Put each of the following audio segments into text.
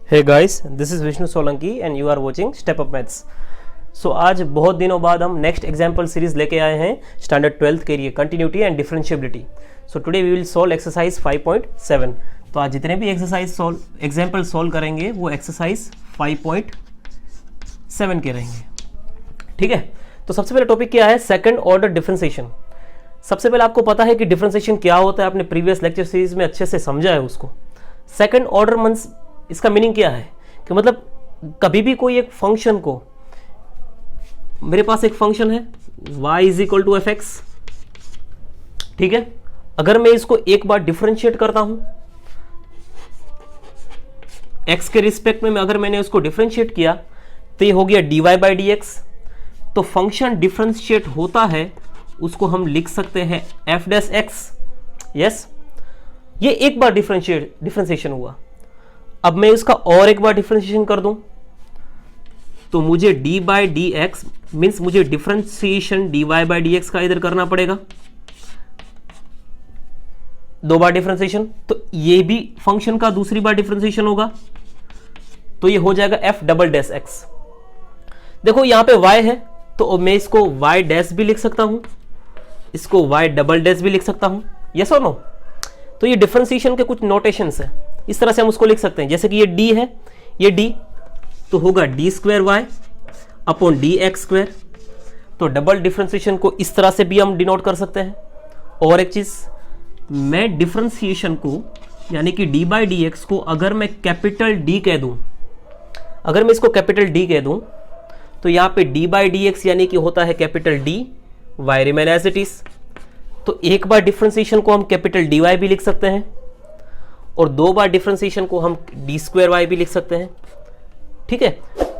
Hey guys, this is Vishnu Solanki and you are watching Step Up Maths. So आज बहुत दिनों बाद हम नेक्स्ट एग्जाम्पल सीरीज लेके आए हैं स्टैंडर्ड 12th के लिए continuity and differentiability. So today we will solve exercise 5.7. तो आज जितने भी एग्जाम्पल सॉल्व करेंगे वो एक्सरसाइज 5.7 के रहेंगे. ठीक है. तो सबसे पहले टॉपिक क्या है? Second order differentiation. सबसे पहले आपको पता है कि डिफरेंशिएशन क्या होता है, आपने प्रीवियस लेक्चर सीरीज में अच्छे से समझा है उसको. सेकंड ऑर्डर मींस इसका मीनिंग क्या है कि मतलब कभी भी कोई एक फंक्शन को, मेरे पास एक फंक्शन है y is equal to F x. ठीक है. अगर मैं इसको एक बार डिफरेंशिएट करता हूं x के रिस्पेक्ट में, अगर मैंने उसको डिफरेंशिएट किया तो ये हो गया dy बाई डी एक्स. तो फंक्शन डिफरेंशिएट होता है उसको हम लिख सकते हैं एफ डैश एक्स. यस, ये एक बार डिफरेंशिएशन हुआ. अब मैं इसका और एक बार डिफरेंशिएशन कर दूं तो मुझे d by d x means मुझे differentiation d y by d x का इधर करना पड़ेगा. दो बार डिफरेंशिएशन, तो ये भी फंक्शन का दूसरी बार डिफरेंशिएशन होगा तो ये हो जाएगा एफ डबल डैश एक्स. देखो यहां पे y है तो मैं इसको y डैश भी लिख सकता हूं, इसको y डबल डैश भी लिख सकता हूं. यस और नो? तो ये डिफरेंशिएशन के कुछ नोटेशंस है, इस तरह से हम उसको लिख सकते हैं. जैसे कि ये d है, ये d तो होगा d square y upon d x square. तो डबल डिफरेंशिएशन को इस तरह से भी हम डिनोट कर सकते हैं. और एक चीज, मैं डिफरेंशिएशन को यानी कि डी बाई डी एक्स को अगर मैं कैपिटल डी कह दूं, अगर मैं इसको कैपिटल डी कह दूं तो यहां पे डी बाई डी एक्स यानी कि होता है capital D, y remain as it is. तो एक बार डिफरेंशिएशन को हम कैपिटल डी वाई भी लिख सकते हैं और दो बार डिफरेंशिएशन को हम डी स्क्वायर वाई भी लिख सकते हैं. ठीक है.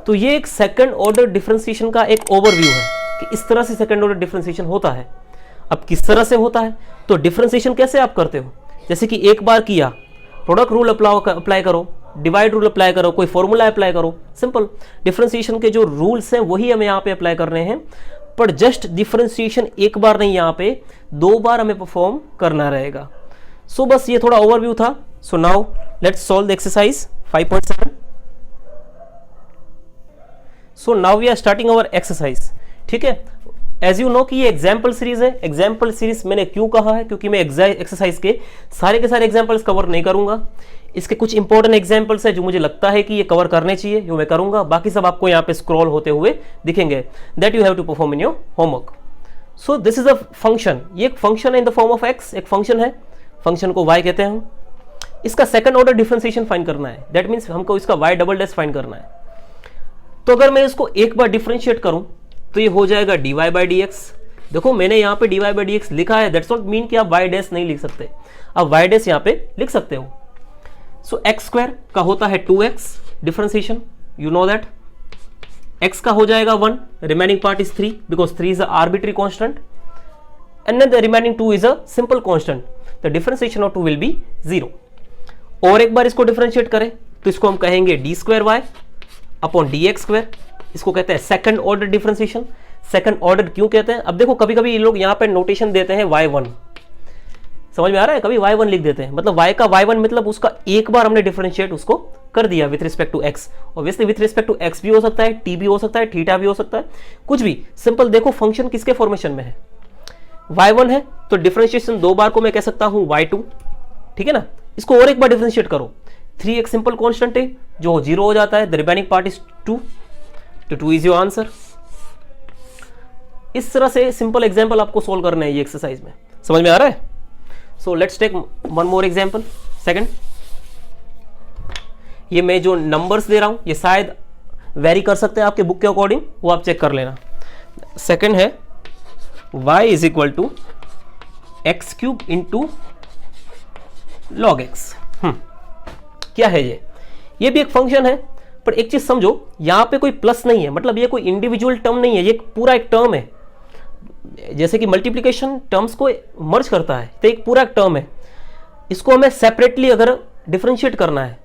तो ये एक सेकंड ऑर्डर डिफरेंशिएशन का एक ओवरव्यू है कि इस तरह से सेकंड ऑर्डर डिफरेंशिएशन होता है. अब किस तरह से होता है, तो डिफरेंशिएशन कैसे आप करते हो? जैसे कि एक बार किया, प्रोडक्ट रूल अप्लाई करो, डिवाइड रूल अप्लाई करो, कोई फॉर्मूला अप्लाई करो. सिंपल डिफरेंशिएशन के जो रूल्स हैं वही हमें यहाँ पे अप्लाई करने हैं. पर जस्ट डिफरेंशिएशन एक बार नहीं, यहाँ पे दो बार हमें परफॉर्म करना रहेगा. सो बस ये थोड़ा ओवरव्यू था. So now let's solve the exercise 5.7. So now we are starting our exercise. ठीक है. एज यू नो कि ये एग्जाम्पल सीरीज है. एग्जाम्पल सीरीज मैंने क्यों कहा है, क्योंकि मैं एक्सरसाइज के सारे एग्जाम्पल्स कवर नहीं करूंगा. इसके कुछ इंपॉर्टेंट एग्जाम्पल्स है जो मुझे लगता है कि ये कवर करने चाहिए, जो मैं करूंगा. बाकी सब आपको यहाँ पे स्क्रॉल होते हुए दिखेंगे. That you have to perform in your homework. So this is a function. ये एक फंक्शन है in the form of x. एक फंक्शन है, फंक्शन को y कहते हैं हम. इसका सेकंड ऑर्डर डिफरेंशिएशन फाइंड करना है. दैट मीन्स हमको इसका y डबल डैश फाइंड करना है. तो अगर मैं इसको एक बार डिफरेंशिएट करूं तो ये हो जाएगा dy बाई डी एक्स. देखो मैंने यहाँ पे dy बाई डी एक्स लिखा है, दैट्स नॉट मीन कि आप y डैश नहीं लिख सकते. आप y डैश यहाँ पे लिख सकते हो. सो एक्स स्क्वायर का होता है 2x differentiation, you know that. x का हो जाएगा 1, remaining part is 3 because 3 is a arbitrary constant and then the remaining 2 is a simple constant. The differentiation of 2 will be 0. और एक बार इसको डिफरेंशिएट करें तो इसको हम कहेंगे d square y upon d x square. इसको कहते हैं second order differentiation. Second order क्यों कहते हैं? अब देखो कभी कभी ये लोग यहाँ पे नोटेशन देते हैं y1, समझ में आ रहा है? कभी y1 लिख देते हैं, मतलब y का y1 मतलब उसका एक बार हमने डिफरेंशिएट उसको कर दिया with respect to x. Obviously with respect to x भी हो सकता है, t भी हो सकता है, थीटा भी हो सकता है, कुछ भी. सिंपल देखो फंक्शन किसके फॉर्मेशन में है, y1 है तो डिफरेंशिएशन दो बार को मैं कह सकता हूं y2. ठीक है ना. इसको और एक बार डिफरेंशिएट करो, 3 एक सिंपल कांस्टेंट है जो 0 हो जाता है. द रिमेनिंग पार्ट इज 2, तो 2 इज योर आंसर. इस तरह से सिंपल एग्जांपल आपको सोल्व करना है ये एक्सरसाइज में. समझ में आ रहा है? So let's take one more example. Second, ये मैं जो नंबर्स दे रहा हूं ये शायद वेरी कर सकते हैं आपके बुक के अकॉर्डिंग, वो आप चेक कर लेना. सेकंड है y is equal to x cube into log x. क्या है ये भी एक फंक्शन है. पर एक चीज समझो, यहां पे कोई प्लस नहीं है, मतलब ये कोई इंडिविजुअल टर्म नहीं है, ये पूरा एक टर्म है. जैसे कि मल्टीप्लिकेशन टर्म्स को मर्ज करता है तो एक पूरा एक टर्म है. इसको हमें सेपरेटली अगर डिफरेंशिएट करना है,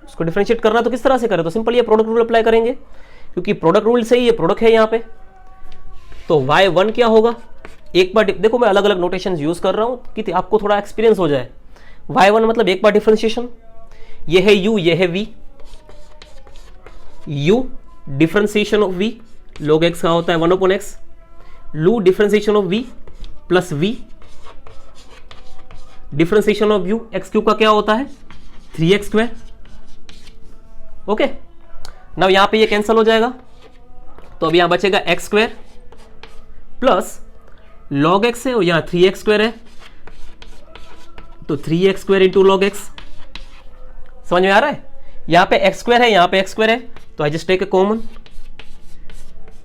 उसको डिफरेंशिएट करना तो किस तरह से करें? तो सिंपल ये प्रोडक्ट रूल अप्लाई करेंगे, क्योंकि प्रोडक्ट रूल से ही ये प्रोडक्ट है यहाँ पे. तो y1 क्या होगा? एक बार देखो मैं अलग अलग नोटेशन यूज कर रहा हूं कि आपको थोड़ा एक्सपीरियंस हो जाए. y1 मतलब एक बार डिफरेंशिएशन, ये है u, ये है v. u differentiation of v log x का होता है 1/x, लू differentiation of v plus v differentiation of u x cube का क्या होता है 3x²। ओके, नाउ यहां पे ये कैंसिल हो जाएगा, तो अब यहां बचेगा x² प्लस log x है और यहां 3x² है, तो 3x² इंटू log x। समझ में आ रहा है? यहां पे x² है, यहां पे x² है, तो I just take a common,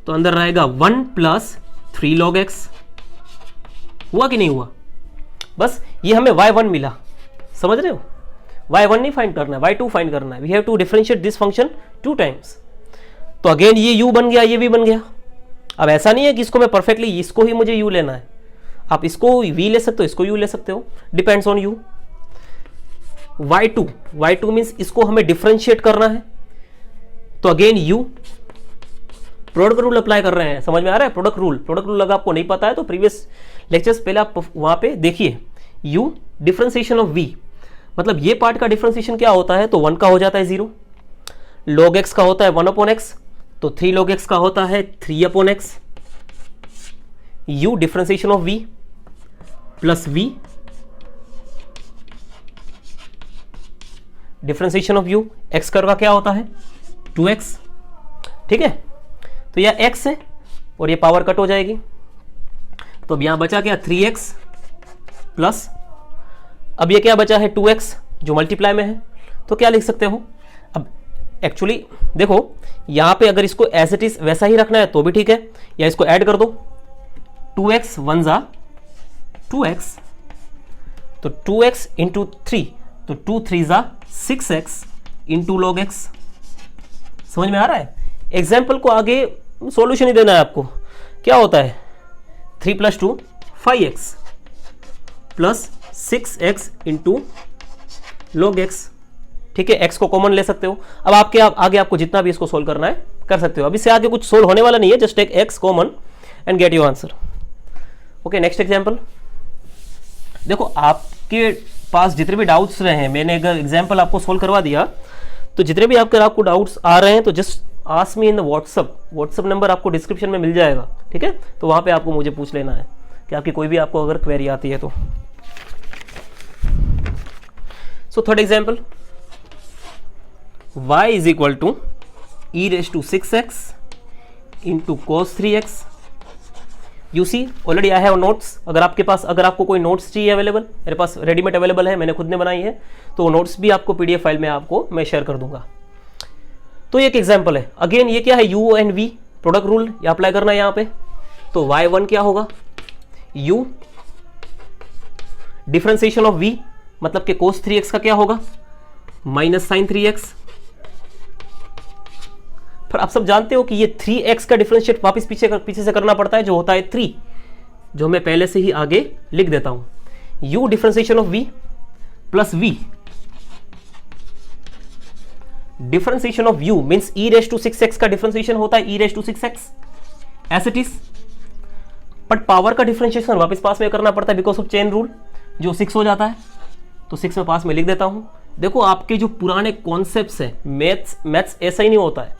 तो अंदर रहेगा 1 प्लस 3 log x। हुआ कि नहीं हुआ? बस ये हमें y1 मिला, समझ रहे हो? y1 नहीं फाइंड करना है, y2 फाइंड करना है। We have to differentiate this function 2 times. तो अगेन ये u बन गया, ये भी बन गया। अब ऐसा नहीं है कि इसको मैं परफेक्टली इसको ही मुझे u लेना है, आप इसको v ले सकते हो, इसको u ले सकते हो, depends on you. y2 means इसको हमें डिफरेंशिएट करना है, तो again u product rule apply कर रहे हैं। समझ में आ रहा है? प्रोडक्ट रूल अगर आपको नहीं पता है तो प्रीवियस लेक्चर्स पहले आप वहां पे देखिए। u डिफरेंशिएशन ऑफ v, मतलब ये पार्ट का डिफरेंशिएशन क्या होता है, तो 1 का हो जाता है 0, log x का होता है 1/x, तो 3 log x का होता है 3/x, u differentiation of v plus v differentiation of u, x का क्या होता है 2x। ठीक है, तो यह x है और ये पावर कट हो जाएगी, तो अब यहां बचा क्या 3x प्लस, अब ये क्या बचा है 2x जो मल्टीप्लाई में है, तो क्या लिख सकते हो? अब एक्चुअली देखो यहां पे अगर इसको एज इट इज वैसा ही रखना है तो भी ठीक है, या इसको ऐड कर दो, 2x 1 जा 2x, तो 2x इंटू 3, तो 2 3 जा 6x इंटू log x। समझ में आ रहा है? एग्जाम्पल को आगे सॉल्यूशन ही देना है आपको। क्या होता है 3 + 2 5x plus 6x into log x। ठीक है, x को कॉमन ले सकते हो। अब आपके आगे आपको जितना भी इसको सोल्व करना है कर सकते हो। अभी से आगे कुछ सोल्व होने वाला नहीं है, just take x common and get your answer. Okay, next example देखो, आपके पास जितने भी डाउट्स रहे हैं, मैंने अगर एग्जाम्पल आपको सोल्व करवा दिया, तो जितने भी आपको डाउट्स आ रहे हैं तो just ask me in the WhatsApp number आपको डिस्क्रिप्शन में मिल जाएगा। ठीक है, तो वहां पे आपको मुझे पूछ लेना है कि आपकी कोई भी आपको अगर क्वेरी आती है तो। So third example, y is equal to e⁻⁶x into cos 3x। You see already I have notes, अगर आपको कोई नोट्स चाहिए अवेलेबल, मेरे पास रेडीमेड अवेलेबल है, मैंने खुद ने बनाई है, तो नोट्स भी आपको पीडीएफ फाइल में आपको मैं शेयर कर दूंगा। तो एक एग्जांपल है, अगेन ये क्या है u and v, product rule ये अप्लाई करना है यहाँ पे। तो y1 क्या होगा u डिफरेंशिएशन ऑफ v, मतलब कि cos 3x का क्या होगा माइनस sin 3x। पर आप सब जानते हो कि ये 3x का डिफरेंशिएट वापस पीछे से करना पड़ता है, जो होता है 3, जो मैं पहले से ही आगे लिख देता हूं। u differentiation of v plus v differentiation of u means e⁻⁶x का डिफरेंशिएशन होता है e⁻⁶x as it is, but power का डिफरेंशिएशन वापस पास में करना पड़ता है बिकॉज ऑफ चेन रूल, जो 6 हो जाता है। तो 6 में पास में लिख देता हूं। देखो आपके जो पुराने कॉन्सेप्ट्स हैं, मैथ्स ऐसा ही नहीं होता है,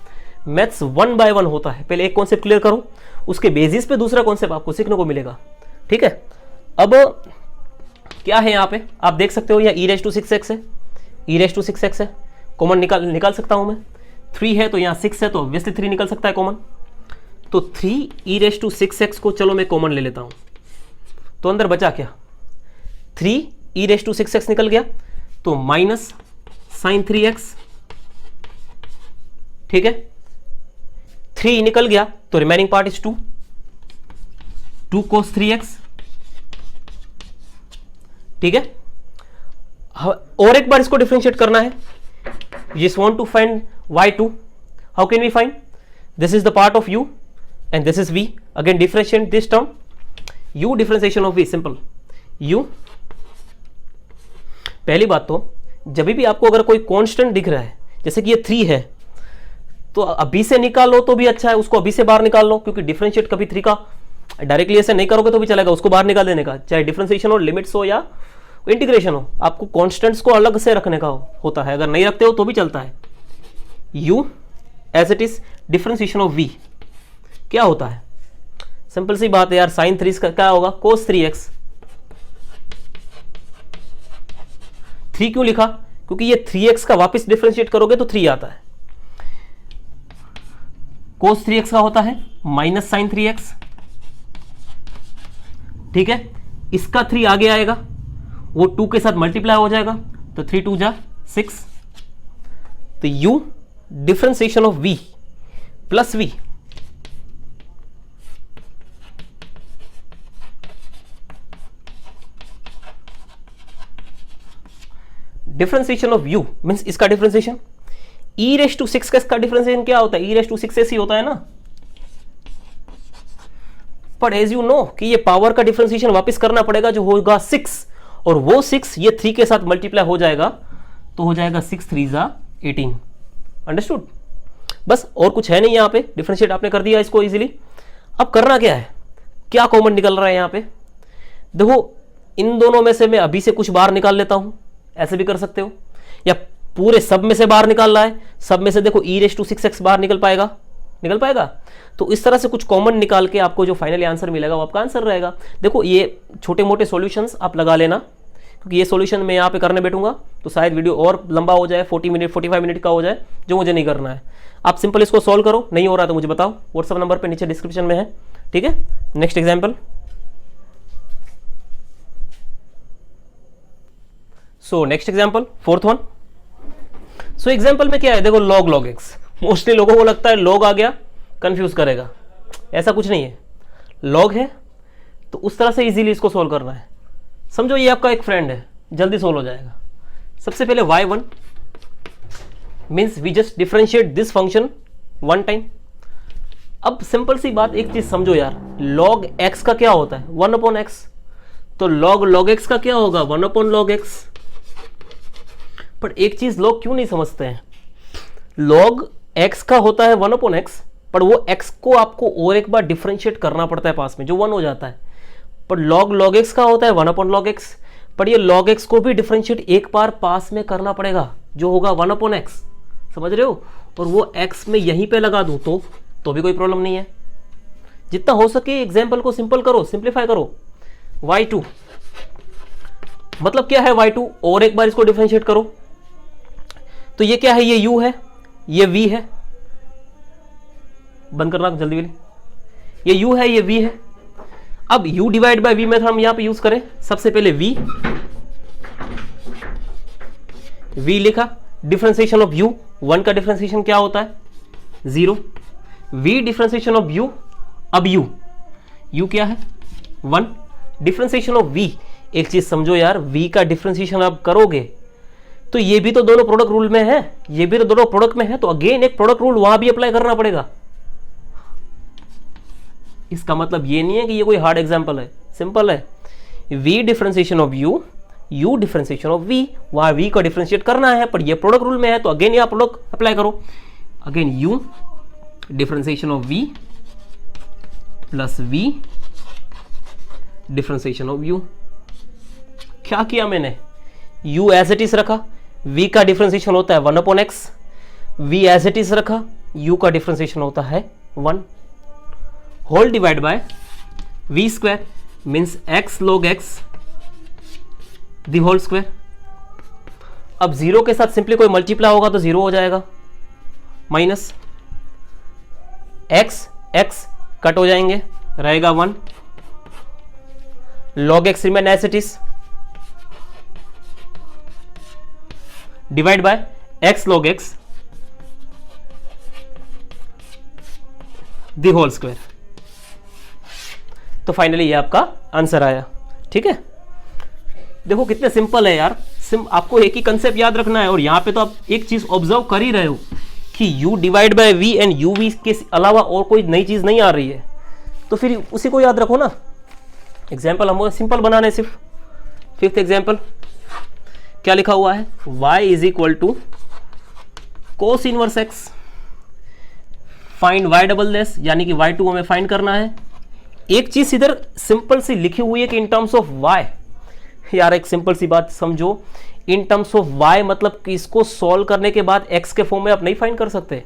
मैथ्स 1 बाय 1 होता है। पहले एक कॉन्सेप्ट क्लियर करो, उसके बेसिस पे दूसरा कॉन्सेप्ट आपको सीखने को मिलेगा। ठीक है, अब क्या है यहाँ पे आप देख सकते हो, यह e⁻⁶x है, e⁻⁶x है, कॉमन निकाल सकता हूं मैं। 3 है तो यहाँ 6 है, तो ऑब्वियसली 3 निकल सकता है कॉमन। तो 3 e⁻⁶x को चलो मैं कॉमन ले लेता हूं, तो अंदर बचा क्या 3 e⁻⁶x निकल गया, तो माइनस sin 3x। ठीक है, 3 निकल गया तो remaining part is 2 cos 3x। ठीक है, और एक बार इसको डिफरेंशिएट करना है। Just want to find y2. How can we find? This is the part of u and this is v. Again differentiate this term. u differentiation of v, simple. u, पहली बात तो जब भी आपको अगर कोई कांस्टेंट दिख रहा है, जैसे कि ये 3 है, तो अभी से निकाल लो तो भी अच्छा है, उसको अभी से बाहर निकाल लो, क्योंकि डिफरेंशिएट कभी 3 का डायरेक्टली ऐसे नहीं करोगे तो भी चलेगा, उसको बाहर निकाल देने का, चाहे डिफरेंशिएशन हो, लिमिट्स हो या इंटीग्रेशन हो, आपको कांस्टेंट्स को अलग से रखने का होता है। अगर नहीं रखते हो तो भी चलता है। u as it is differentiation of v क्या होता है, सिंपल सी बात है यार, साइन 3 का क्या होगा, cos 3x। 3 क्यों लिखा, क्योंकि ये 3x का वापस डिफरेंशिएट करोगे तो 3 आता है। cos 3x का होता है माइनस साइन 3x, ठीक है, इसका 3 आगे आएगा, वो 2 के साथ मल्टीप्लाई हो जाएगा, तो 3 2 जा 6, तो u differentiation of v plus v differentiation of u means इसका डिफरेंशिएशन, e रेस टू 6 का डिफरेंशिएशन क्या होता है, e रेस टू 6 ऐसी होता है ना, पर एज यू नो कि ये पावर का डिफरेंशिएशन वापस करना पड़ेगा जो होगा 6, और वो 6 ये 3 के साथ मल्टीप्लाई हो जाएगा, तो हो जाएगा 6 3 जा 18। अंडरस्टूड, बस और कुछ है नहीं यहाँ पे, डिफरेंशिएट आपने कर दिया इसको इजीली। अब करना क्या है, क्या कॉमन निकल रहा है यहाँ पे, देखो इन दोनों में से मैं अभी से कुछ बाहर निकाल लेता हूं, ऐसे भी कर सकते हो, या पूरे सब में से बाहर निकालना है, सब में से देखो e रेस टू 6x बाहर निकल पाएगा, निकल पाएगा, तो इस तरह से कुछ कॉमन निकाल के आपको जो फाइनली आंसर मिलेगा वो आपका आंसर रहेगा। देखो ये छोटे मोटे सॉल्यूशंस आप लगा लेना, क्योंकि ये सॉल्यूशन मैं यहाँ पे करने बैठूंगा तो शायद वीडियो और लंबा हो जाए, 40 मिनट 45 मिनट का हो जाए, जो मुझे नहीं करना है। आप सिंपल इसको सॉल्व करो, नहीं हो रहा तो मुझे बताओ, व्हाट्सअप नंबर पे नीचे डिस्क्रिप्शन में है, ठीक है। नेक्स्ट एग्जाम्पल, सो next example fourth one. So example में क्या है, देखो log x, मोस्टली लोगों को लगता है log आ गया कंफ्यूज करेगा, ऐसा कुछ नहीं है, log है तो उस तरह से इजीली इसको सोल्व करना है। समझो ये आपका एक फ्रेंड है, जल्दी सोल्व हो जाएगा। सबसे पहले y1 means we just differentiate this function one time. अब सिंपल सी बात एक चीज समझो यार, log x का क्या होता है 1/x, तो log x का क्या होगा 1/log x। पर एक चीज लोग क्यों नहीं समझते हैं, log x का होता है 1/x, पर वो x को आपको और एक बार डिफरेंशिएट करना पड़ता है पास में, जो 1 हो जाता है। पर log x का होता है 1/log x, पर ये log x को भी डिफरेंशिएट एक बार पास में करना पड़ेगा, जो होगा 1/x, समझ रहे हो, और वो x में यहीं पे लगा दूं तो भी कोई प्रॉब्लम नहीं है। जितना हो सके एग्जाम्पल को सिंपल करो, सिंप्लीफाई करो। y2 मतलब क्या है, y2 और एक बार इसको डिफरेंशिएट करो, तो ये क्या है, ये u है, ये v है, बंद करना जल्दी वाली, ये u है, ये v है। अब u divide by v method हम यहां पे यूज करें, सबसे पहले v लिखा, डिफरेंशिएशन ऑफ u, 1 का डिफरेंशिएशन क्या होता है 0, v डिफरेंशिएशन ऑफ u, अब u क्या है 1, डिफरेंशिएशन ऑफ v। एक चीज समझो यार, v का डिफरेंशिएशन आप करोगे तो ये भी तो दोनों प्रोडक्ट रूल में है, ये भी तो दोनों प्रोडक्ट में है, तो अगेन एक प्रोडक्ट रूल वहां भी अप्लाई करना पड़ेगा। इसका मतलब ये नहीं है कि ये कोई हार्ड एग्जांपल है, सिंपल है, v differentiation of u differentiation of v, वहां v को डिफरेंशिएट करना है, पर ये प्रोडक्ट रूल में है, तो अगेन यहां प्रोडक्ट अप्लाई करो, again u differentiation of v plus v differentiation of u। क्या किया मैंने, u एज इट इज रखा, v का डिफरेंशिएशन होता है 1/x, v as it is रखा, u का डिफरेंशिएशन होता है 1, whole divide by v square means x log x the whole square. अब 0 के साथ सिंपली कोई मल्टीप्लाई होगा तो 0 हो जाएगा, माइनस x कट हो जाएंगे, रहेगा 1, log x remain as it is, divide by x log x the whole square. तो फाइनली ये आपका आंसर आया, ठीक है। देखो कितने सिंपल है यार, आपको एक ही कंसेप्ट याद रखना है, और यहां पे तो आप एक चीज ऑब्जर्व कर ही रहे हो कि u divide by v and uv के अलावा और कोई नई चीज नहीं आ रही है, तो फिर उसी को याद रखो ना। एग्जाम्पल हम सिंपल बनाने, सिर्फ फिफ्थ एग्जाम्पल क्या लिखा हुआ है, y is equal to cos inverse x, find y double dash, यानी कि y2 हमें फाइंड करना है। एक चीज इधर सिंपल सी लिखी हुई है कि इन टर्म्स ऑफ y, यार एक सिंपल सी बात समझो, इन टर्म्स ऑफ y मतलब कि इसको सॉल्व करने के बाद x के फॉर्म में आप नहीं फाइंड कर सकते,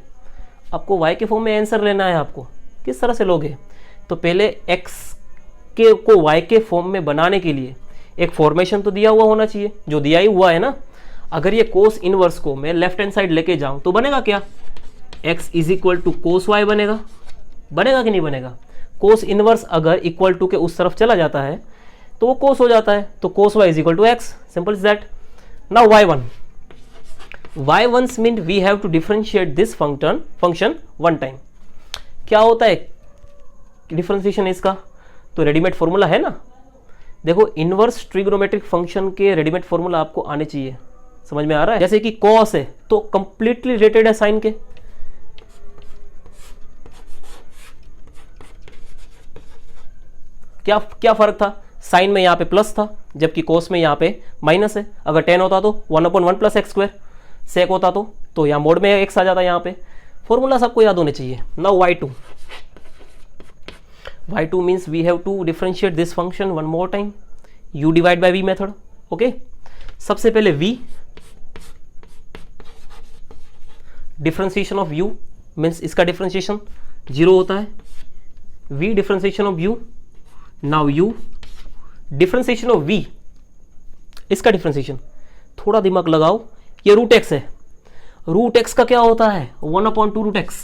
आपको y के फॉर्म में आंसर लेना है, आपको किस तरह से लोगे? तो पहले x के को y के फॉर्म में बनाने के लिए एक फॉर्मेशन तो दिया हुआ होना चाहिए, जो दिया ही हुआ है ना। अगर ये कोस इनवर्स को मैं लेफ्ट हैंड साइड लेके जाऊं तो बनेगा क्या? x is equal to cos y बनेगा। बनेगा कि नहीं बनेगा? कोस इनवर्स अगर इक्वल टू के उस तरफ चला जाता है तो वो कोस हो जाता है, तो cos y is equal to x, simple is that. Now y1 mean we have to differentiate this function one time. क्या होता है डिफरेंशिएशन इसका? तो रेडीमेड फॉर्मूला है ना, देखो इनवर्स ट्रिग्नोमेट्रिक फंक्शन के रेडीमेड फॉर्मूला आपको आने चाहिए, समझ में आ रहा है? जैसे कि कॉस है तो कंप्लीटली रिलेटेड है साइन के, क्या फर्क था? साइन में यहाँ पे प्लस था जबकि कोस में यहाँ पे माइनस है। अगर टेन होता तो 1/1 प्लस एक्स स्क्वायर, सेक होता तो यहाँ मोड में एक्स आ जाता। यहाँ पे फॉर्मूला सबको याद होने चाहिए। Now y2 means we have to differentiate this function one more time, u divide by v method. Okay, सबसे पहले v differentiation of u means इसका डिफरेंशिएशन 0 होता है, v differentiation of u। Now u differentiation of v, इसका differentiation, थोड़ा दिमाग लगाओ, ये रूट एक्स है। रूट एक्स का क्या होता है? 1/2 रूट एक्स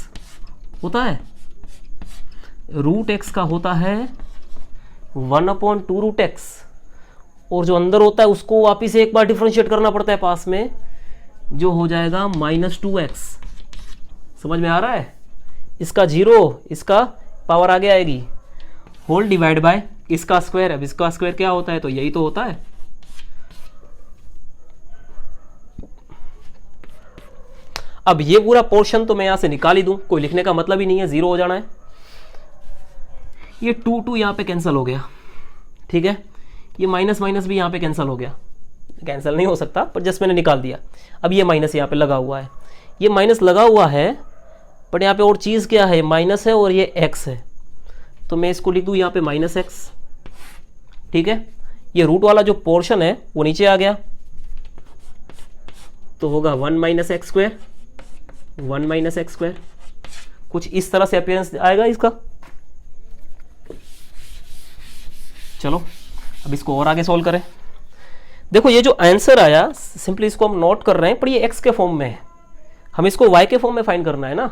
होता है। रूट एक्स का होता है 1/2 रूट एक्स, और जो अंदर होता है उसको वापिस एक बार डिफरेंशिएट करना पड़ता है पास में, जो हो जाएगा -2x। समझ में आ रहा है? इसका 0, इसका पावर आगे आएगी, होल डिवाइड बाय इसका स्क्वायर। अब इसका स्क्वायर क्या होता है? तो यही तो होता है। अब ये पूरा पोर्शन तो मैं यहां से निकाल ही दूं, कोई लिखने का मतलब ही नहीं है, 0 हो जाना है। ये 2 यहां पे कैंसिल हो गया, ठीक है। ये माइनस माइनस भी यहां पे कैंसिल हो गया, कैंसिल नहीं हो सकता पर जस्ट मैंने निकाल दिया। अब ये माइनस यहां पे लगा हुआ है, ये माइनस लगा हुआ है, बट यहाँ पे और चीज़ क्या है? माइनस है और ये x है, तो मैं इसको लिख दूँ यहाँ पे -x, ठीक है। ये रूट वाला जो पोर्शन है वो नीचे आ गया, तो होगा 1 - x स्क्वायर, 1 - x स्क्वायर। कुछ इस तरह से अपीयरेंस आएगा इसका। चलो अब इसको और आगे सॉल्व करें। देखो ये जो आंसर आया, सिंपली इसको हम नोट कर रहे हैं, पर ये x के फॉर्म में है, हम इसको y के फॉर्म में फाइंड करना है ना।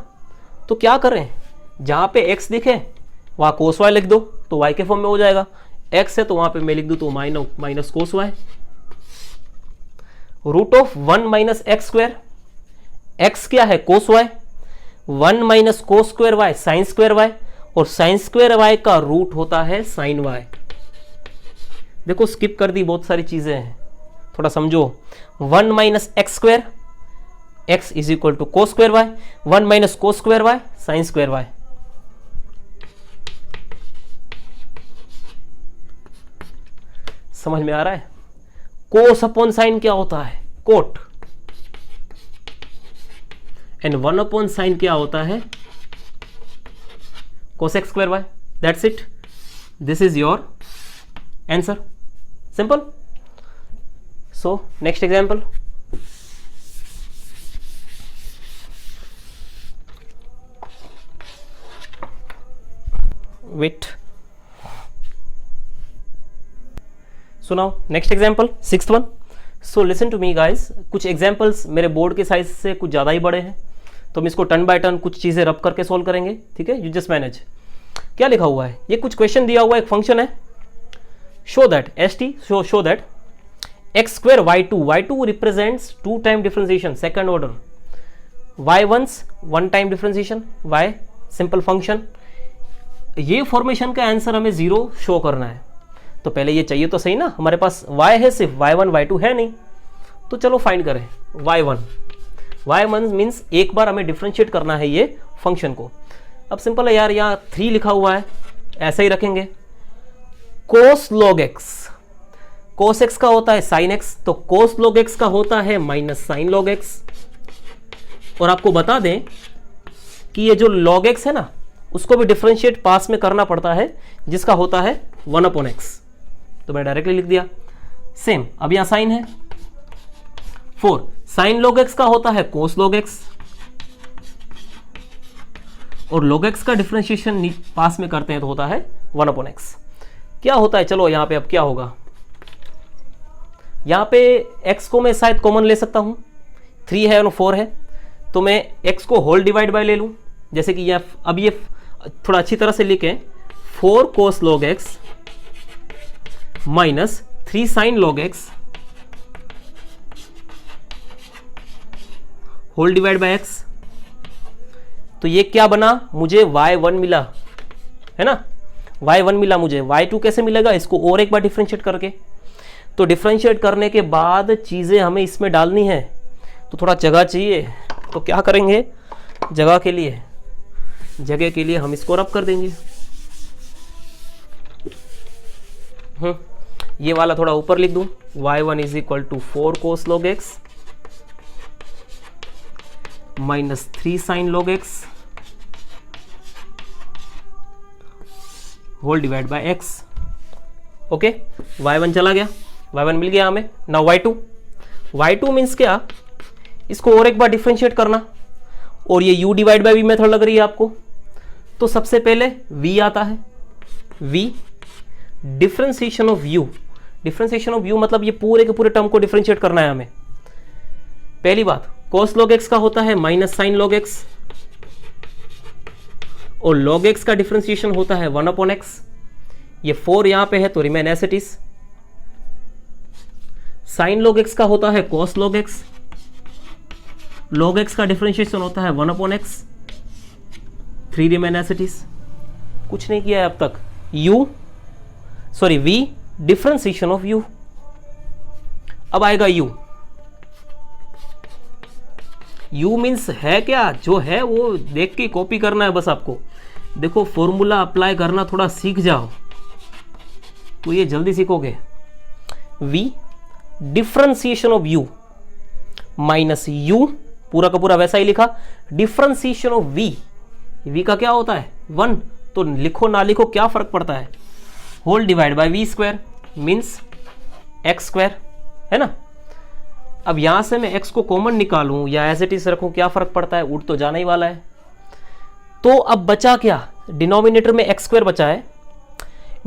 तो क्या करें, जहां पे x दिखे वहां कोस y लिख दो तो y के फॉर्म में हो जाएगा। x है तो वहां पे मैं लिख दूं तो minus cos y। Root of 1 - x square, x क्या है? Cos y। 1 - cos square y sine square y, और साइन स्क्वायर y का रूट होता है साइन y। देखो स्किप कर दी, बहुत सारी चीजें हैं, थोड़ा समझो। 1 - x square, x is equal to cos square y, 1 - cos square y sine square y। समझ में आ रहा है? कोस अपॉन साइन क्या होता है? कोट। एंड 1 अपॉन साइन क्या होता है? Cosec square y। That's it, this is your answer, simple. So next example. Wait, so now next example, 6th one. So listen to me guys, कुछ examples मेरे board के size से कुछ ज़्यादा ही बड़े हैं, तो हम इसको टर्न बाय टर्न कुछ चीज़ें रब करके सॉल्व करेंगे, ठीक है। You just manage. क्या लिखा हुआ है? ये कुछ क्वेश्चन दिया हुआ एक फंक्शन है, show that show that x square y2 represents 2 time differentiation second order, y1 1 time differentiation y simple function. ये फॉर्मेशन का आंसर हमें 0 शो करना है, तो पहले ये चाहिए तो सही ना। हमारे पास y है सिर्फ, y1 y2 है नहीं, तो चलो फाइंड करें y1 मीन्स एक बार हमें डिफरेंशिएट करना है ये फंक्शन को। अब सिंपल है यार, यहाँ 3 लिखा हुआ है, ऐसा ही रखेंगे। कोस लॉग x, कोस x का होता है साइन x, तो कोस लॉग x का होता है माइनस साइन लॉग x। और आपको बता दें कि ये जो log x है ना, उसको भी डिफरेंशिएट पास में करना पड़ता है, जिसका होता है 1/x, तो मैं डायरेक्टली लिख दिया। सेम, अब यहां साइन है 4, साइन log x का होता है कोस log x, और log x का डिफरेंशिएशन पास में करते हैं तो होता है 1/x। क्या होता है, चलो यहाँ पे अब क्या होगा, यहाँ पे x को मैं शायद कॉमन ले सकता हूँ, 3 है और 4 है, तो मैं x को होल डिवाइड बाय ले लूँ, जैसे कि अब ये थोड़ा अच्छी तरह से लिखें, 4 cos log x minus 3 sin log x whole divide by x। तो ये क्या बना, मुझे y1 मिला, है ना, y1 मिला मुझे। y2 कैसे मिलेगा, इसको और एक बार डिफरेंशिएट करके। तो डिफरेंशिएट करने के बाद चीज़ें हमें इसमें डालनी है, तो थोड़ा जगह चाहिए, तो क्या करेंगे, जगह के लिए हम इसको रब कर देंगे। ये वाला थोड़ा ऊपर लिख दूं, y1 is equal to 4 cos log x minus 3 sin log x whole divide by x। Okay, y1 चला गया, y1 मिल गया हमें। नाउ y2 मीन्स क्या, इसको और एक बार डिफरेंशिएट करना, और ये u divide by v method लग रही है आपको। तो सबसे पहले v आता है, v differentiation of u। Differentiation of u मतलब ये पूरे के पूरे टर्म को डिफरेंशिएट करना है हमें। पहली बात, cos log x का होता है माइनस sin log x, और log x का डिफरेंशिएशन होता है 1/x। ये 4 यहां पे है तो remain as it is. sin log x का होता है cos log x, log x का डिफरेंशिएशन होता है 1/x, 3 remain as it is. कुछ नहीं किया है अब तक। v differentiation of u। अब आएगा u मीन्स है क्या, जो है वो देख के कॉपी करना है बस आपको। देखो फॉर्मूला अप्लाई करना थोड़ा सीख जाओ तो ये जल्दी सीखोगे। v differentiation of u minus u, पूरा का पूरा वैसा ही लिखा। डिफरेंशिएशन ऑफ v का क्या होता है 1, तो लिखो ना लिखो क्या फर्क पड़ता है, whole divide by v square means x square, है ना। अब यहां से मैं x को कॉमन निकालूं या एज इट इज रखूं, क्या फर्क पड़ता है, उठ तो जाना ही वाला है। तो अब बचा क्या, डिनोमिनेटर में x स्क्वायर बचा है,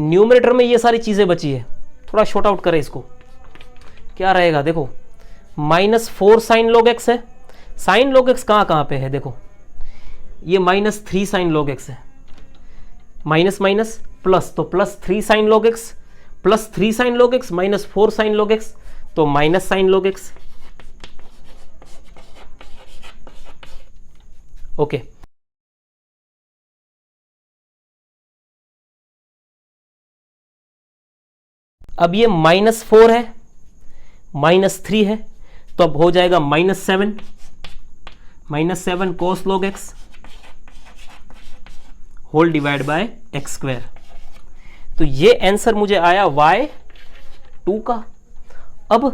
न्यूमरेटर में ये सारी चीजें बची है। थोड़ा शॉर्ट आउट करें इसको, क्या रहेगा, देखो माइनस 4 sin log x है। sin log x कहां पे है, देखो ये माइनस 3 sin log x है, माइनस माइनस प्लस, तो plus 3 sin log x plus 3 sin log x minus 4 sin log x, तो minus sin log x। Okay, अब ये माइनस 4 है, माइनस 3 है, तो अब हो जाएगा -7 cos log x whole divide by x square. तो ये आंसर मुझे आया y2 का। अब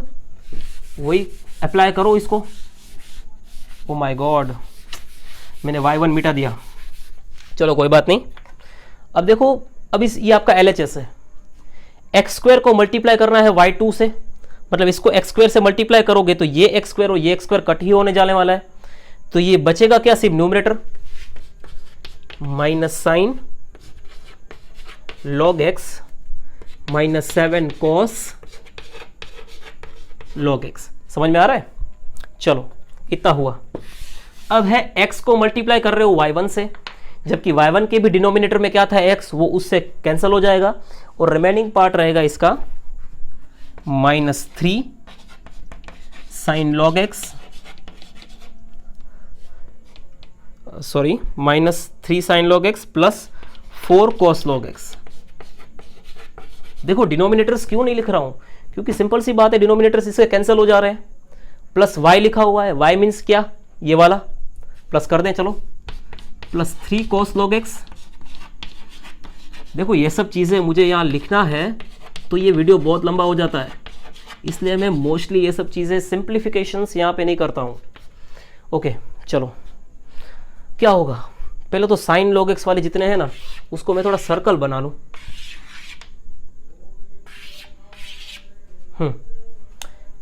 वही अप्लाई करो इसको। ओ माय गॉड, मैंने y1 मिटा दिया, चलो कोई बात नहीं। अब देखो, अब ये आपका LHS है, x स्क्वायर को मल्टीप्लाई करना है y2 से, मतलब इसको x स्क्वायर से मल्टीप्लाई करोगे तो ये x स्क्वायर और ये x स्क्वायर कट ही होने जाने वाला है। तो ये बचेगा क्या, सिर्फ numerator, minus sine log x minus 7 cos log x। समझ में आ रहा है, चलो इतना हुआ। अब है x को मल्टीप्लाई कर रहे हो y1 से, जबकि y1 के भी डिनोमिनेटर में क्या था x, वो उससे कैंसिल हो जाएगा और रिमेनिंग पार्ट रहेगा इसका -3 sin log x, sorry -3 sin log x plus 4 cos log x। देखो डिनोमिनेटर्स क्यों नहीं लिख रहा हूं, क्योंकि सिंपल सी बात है, डिनोमिनेटर्स इससे कैंसिल हो जा रहे हैं। प्लस y लिखा हुआ है, y मीन्स क्या, ये वाला प्लस कर दें, चलो प्लस 3 cos log x। देखो ये सब चीज़ें मुझे यहाँ लिखना है तो ये वीडियो बहुत लंबा हो जाता है, इसलिए मैं मोस्टली ये सब चीज़ें सिंप्लीफिकेशंस यहाँ पे नहीं करता हूँ। ओके चलो, क्या होगा, पहले तो साइन log x वाले जितने हैं ना उसको मैं थोड़ा सर्कल बना लूँ।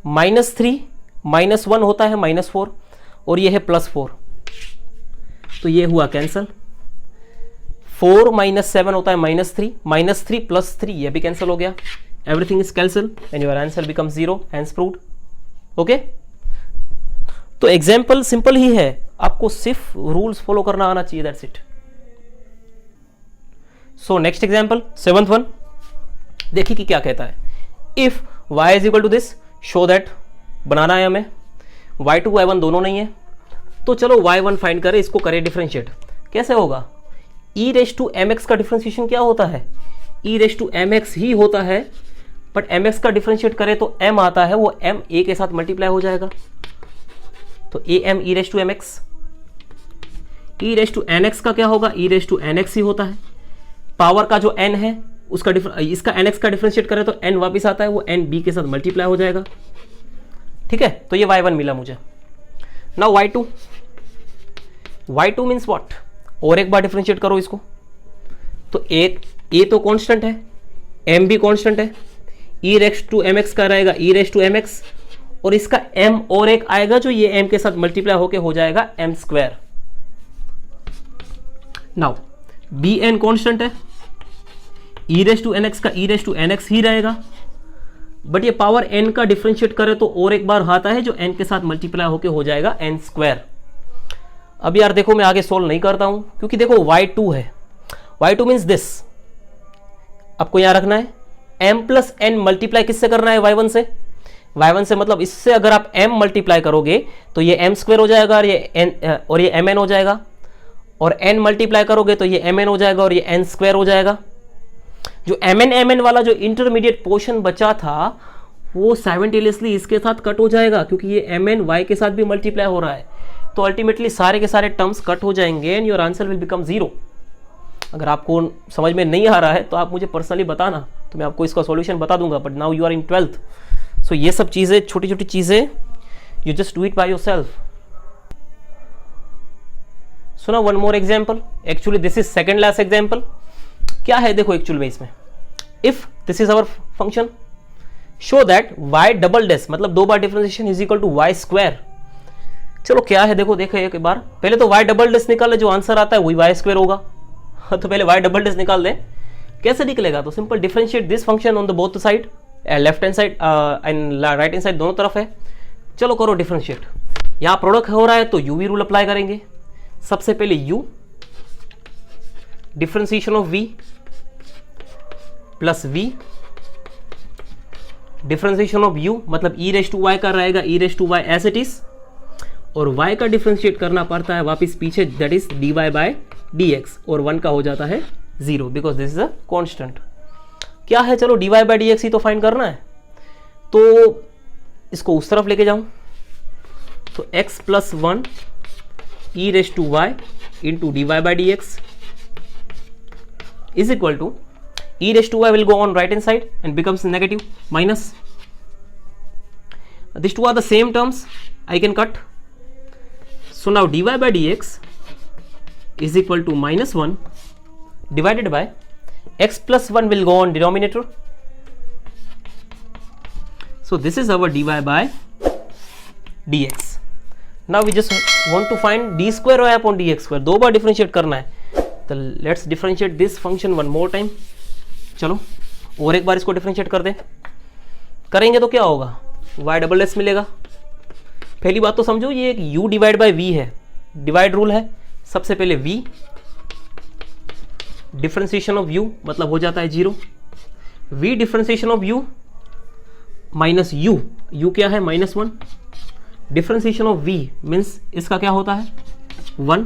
-3 -1 होता है -4 और ये है +4, तो ये हुआ कैंसल, 4 माइनस 7 होता है -3, -3 प्लस 3 ये भी कैंसिल हो गया, everything is cancel and your answer becomes 0, hence proved. Okay, तो एग्जाम्पल सिंपल ही है, आपको सिर्फ रूल्स फॉलो करना आना चाहिए, that's it. So next example 7th one, देखिए कि क्या कहता है। If y is equal to this, show that, बनाना है हमें, y2 y1 दोनों नहीं है, तो चलो y1 फाइंड करें, इसको करें डिफरेंशिएट। कैसे होगा? e रेज टू mx का डिफरेंशिएशन क्या होता है? e रेज टू mx ही होता है, बट mx का डिफरेंशिएट करें तो m आता है, वो m a के साथ मल्टीप्लाई हो जाएगा, तो am e raise to mx। e raise to nx का क्या होगा? e रेज टू nx ही होता है, पावर का जो n है उसका इसका nx का डिफरेंशिएट करें तो n वापस आता है, वो n b के साथ मल्टीप्लाई हो जाएगा। ठीक है, तो ये y1 मिला मुझे। Now y2, y2 means what? और एक बार डिफरेंशिएट करो इसको, तो a तो कांस्टेंट है, m भी कांस्टेंट है, e रेज टू mx का रहेगा e रेज टू mx, और इसका m और एक आएगा जो ये m के साथ मल्टीप्लाई होके हो जाएगा m square. Now bn constant है, e रेज टू nx का e रेज टू nx ही रहेगा, बट ये पावर n का डिफरेंशिएट करे तो और एक बार आता है जो n के साथ मल्टीप्लाई होके हो जाएगा n स्क्वायर। अब यार देखो, मैं आगे सोल्व नहीं करता हूं क्योंकि देखो y2 है, y2 मीन्स दिस, आपको यहां रखना है m प्लस n मल्टीप्लाई किससे करना है? y1 से। y1 से मतलब इससे अगर आप m मल्टीप्लाई करोगे तो ये m स्क्वायर हो जाएगा और ये mn हो जाएगा, और n मल्टीप्लाई करोगे तो ये mn हो जाएगा और ये n स्क्वायर हो जाएगा। जो mn वाला जो इंटरमीडिएट पोर्शन बचा था वो साइमल्टेनियसली इसके साथ कट हो जाएगा, क्योंकि ये mn y के साथ भी मल्टीप्लाई हो रहा है, तो अल्टीमेटली सारे के सारे टर्म्स कट हो जाएंगे and your answer will become 0। अगर आपको समझ में नहीं आ रहा है तो आप मुझे पर्सनली बताना, तो मैं आपको इसका सॉल्यूशन बता दूंगा, but now you are in 12th, so ये सब चीज़ें, छोटी छोटी चीज़ें, you just do it by yourself. So now one more example, actually this is second last example. क्या है देखो एक्चुअल में इसमें, if this is our function, show that y double dash, मतलब दो बार differentiation is equal to y square. चलो क्या है देखो, देखे एक बार, पहले तो y डबल डैश निकाले, जो आंसर आता है वही y स्क्वायर होगा, तो पहले y डबल डैश निकाल दें। कैसे निकलेगा? तो simple differentiate this function on the both side, left hand side and right hand side, दोनों तरफ है। चलो करो डिफरेंशिएट, यहाँ प्रोडक्ट हो रहा है तो u v रूल अप्लाई करेंगे। सबसे पहले u differentiation of v plus v differentiation of u, मतलब e रेज टू y का रहेगा e raise to y as it is, और y का डिफरेंशिएट करना पड़ता है वापस पीछे, that is dy by dx, और 1 का हो जाता है 0 because this is a constant. क्या है? चलो dy बाय dx ही तो फाइंड करना है, तो इसको उस तरफ लेके जाऊं, तो x plus 1 e raise to y into dy by dx is equal to e raised to y will go on right hand side and becomes negative minus. These two are the same terms, I can cut. So now dy by dx is equal to minus 1 divided by x plus 1 will go on denominator. So this is our dy by dx. Now we just want to find d square y upon dx square, दो बार differentiate करना है, तो let's differentiate this function one more time. चलो और एक बार इसको differentiate कर दें, करेंगे तो क्या होगा? y डबल एस मिलेगा। पहली बात तो समझो, ये एक u डिवाइड बाय v है, डिवाइड रूल है। सबसे पहले v डिफरेंशिएशन ऑफ u मतलब हो जाता है 0, v differentiation of u minus u क्या है? -1, डिफरेंशिएशन ऑफ v मीन्स इसका क्या होता है? 1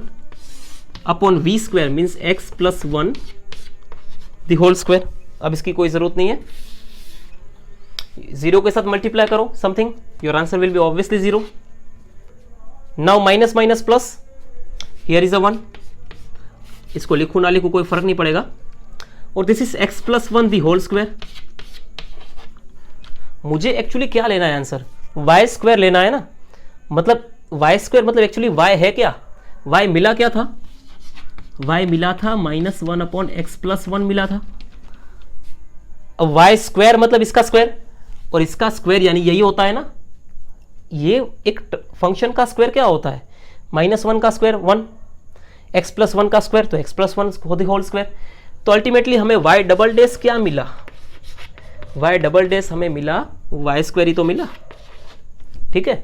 upon v square means x plus 1 the whole square. अब इसकी कोई जरूरत नहीं है, 0 के साथ मल्टीप्लाई करो something, your answer will be obviously 0। Now minus minus plus, here is a 1, इसको लिखू ना लिखू कोई फर्क नहीं पड़ेगा, और this is x plus 1 the whole square. मुझे एक्चुअली क्या लेना है आंसर? y स्क्वायर लेना है ना, मतलब y स्क्वायर मतलब एक्चुअली y है क्या? y मिला क्या था? y मिला था -1 अपॉन x प्लस 1 मिला था। अब y स्क्वायर मतलब इसका स्क्वायर, और इसका स्क्वायर यानी यही होता है ना, ये एक फंक्शन का स्क्वायर क्या होता है? -1 का स्क्वायर 1, x प्लस 1 का स्क्वायर तो x प्लस 1 होल स्क्वायर। तो अल्टीमेटली हमें y डबल डैश क्या मिला, y डबल डैश हमें मिला y स्क्वायर ही तो मिला। ठीक है,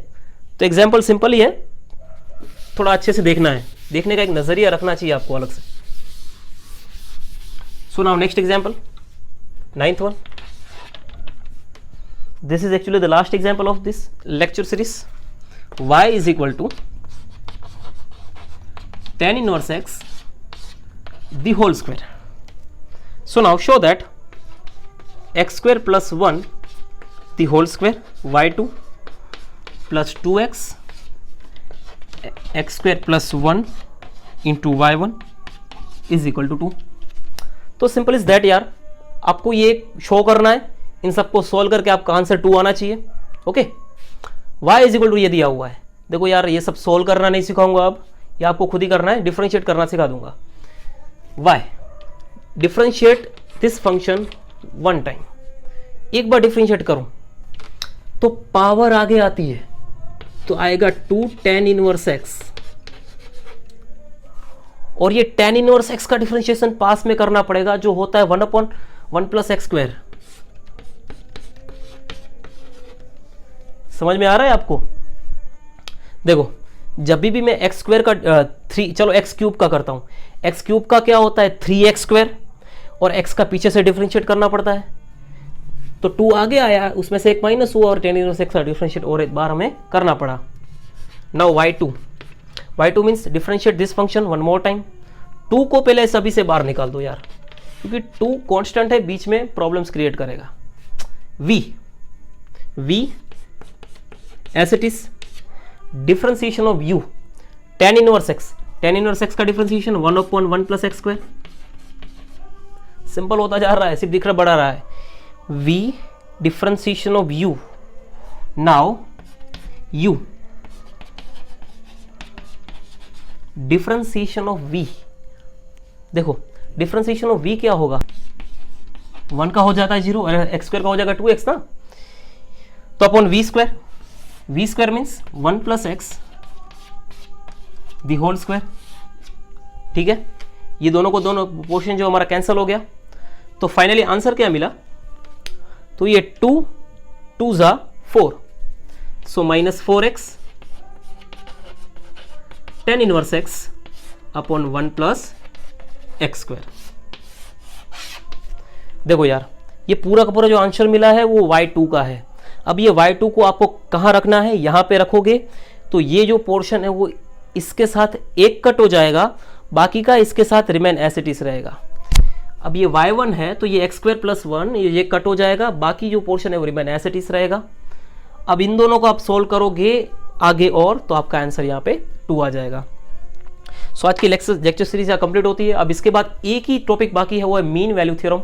तो एग्जाम्पल सिंपल ही है, थोड़ा अच्छे से देखना है, देखने का एक नजरिया रखना चाहिए आपको अलग से। सो now next example, 9th one. This is actually the last example of this lecture series. Y is equal to tan inverse x the whole square. So now show that x square plus 1 the whole square, y2 plus 2x x square plus 1 into y1 is equal to 2. तो simple is that यार, आपको ये show करना है, इन सबको solve करके आपका answer 2 आना चाहिए। Okay, y is equal to ये दिया हुआ है। देखो यार, ये सब सोल्व करना नहीं सिखाऊंगा अब, ये आपको खुद ही करना है, डिफरेंशिएट करना सिखा दूंगा। y differentiate this function one time, एक बार डिफरेंशिएट करूं तो पावर आगे आती है, तो आएगा 2 tan इनवर्स x, और ये tan इनवर्स x का डिफरेंशिएशन पास में करना पड़ेगा, जो होता है 1/1 प्लस एक्स स्क्वायर। समझ में आ रहा है आपको? देखो, जब भी मैं एक्स स्क्वायर का 3, चलो एक्स क्यूब का करता हूं, एक्स क्यूब का क्या होता है 3x स्क्वायर, और x का पीछे से डिफरेंशिएट करना पड़ता है, तो 2 आगे आया, उसमें से एक माइनस हुआ, और tan इनवर्स x का डिफरेंशिएट और एक बार हमें करना पड़ा। Now y2 means differentiate this function one more time. 2 को पहले सभी से बाहर निकाल दो यार, क्योंकि 2 कांस्टेंट है, बीच में प्रॉब्लम्स क्रिएट करेगा। v as it is differentiation of u tan inverse x का differentiation 1/1 plus x square. Simple होता जा रहा है, सिर्फ दिख रहा बढ़ा रहा है। v differentiation of u, now u differentiation of v, देखो डिफरेंशिएशन ऑफ v क्या होगा, 1 का हो जाता है 0, और एक्स स्क्वायर का हो जाएगा 2x ना, तो upon v square means 1 plus x the whole square. ठीक है, ये दोनों को दोनों पोर्शन जो हमारा कैंसिल हो गया, तो फाइनली आंसर क्या मिला, तो ये 2 ज़ा 4, so minus 4x tan inverse x upon 1 plus x square. देखो यार, ये पूरा का पूरा जो आंसर मिला है वो y2 का है। अब ये y2 को आपको कहाँ रखना है, यहाँ पे रखोगे तो ये जो पोर्शन है वो इसके साथ एक कट हो जाएगा, बाकी का इसके साथ रिमेन एज इट इज रहेगा। अब ये y1 है तो ये एक्स स्क्वायर प्लस 1 ये कट हो जाएगा, बाकी जो पोर्शन है वो रिमेन एज इट इज रहेगा। अब इन दोनों को आप सोल्व करोगे आगे और, तो आपका आंसर यहाँ पे 2 आ जाएगा। सो आज की लेक्चर सीरीज यहाँ कंप्लीट होती है। अब इसके बाद एक ही टॉपिक बाकी है, वो है मीन वैल्यू थ्योरम।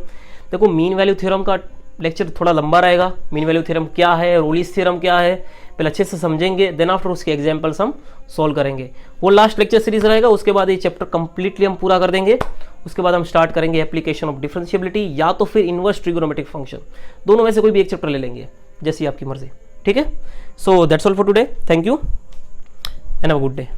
देखो, मीन वैल्यू थ्योरम का लेक्चर थोड़ा लंबा रहेगा। मीन वैल्यू थ्योरम क्या है, रोलिस थ्योरम क्या है, पहले अच्छे से समझेंगे, देन आफ्टर उसके एग्जांपल्स हम सॉल्व करेंगे। वो लास्ट लेक्चर सीरीज रहेगा, उसके बाद ये चैप्टर कंप्लीटली हम पूरा कर देंगे। उसके बाद हम स्टार्ट करेंगे एप्लीकेशन ऑफ डिफरेंशिएबिलिटी या तो फिर इनवर्स ट्रिगोनोमेट्रिक फंक्शन, दोनों में से कोई भी एक चैप्टर ले लेंगे, जैसी आपकी मर्जी। ठीक है, so that's all for today, thank you and have a good day.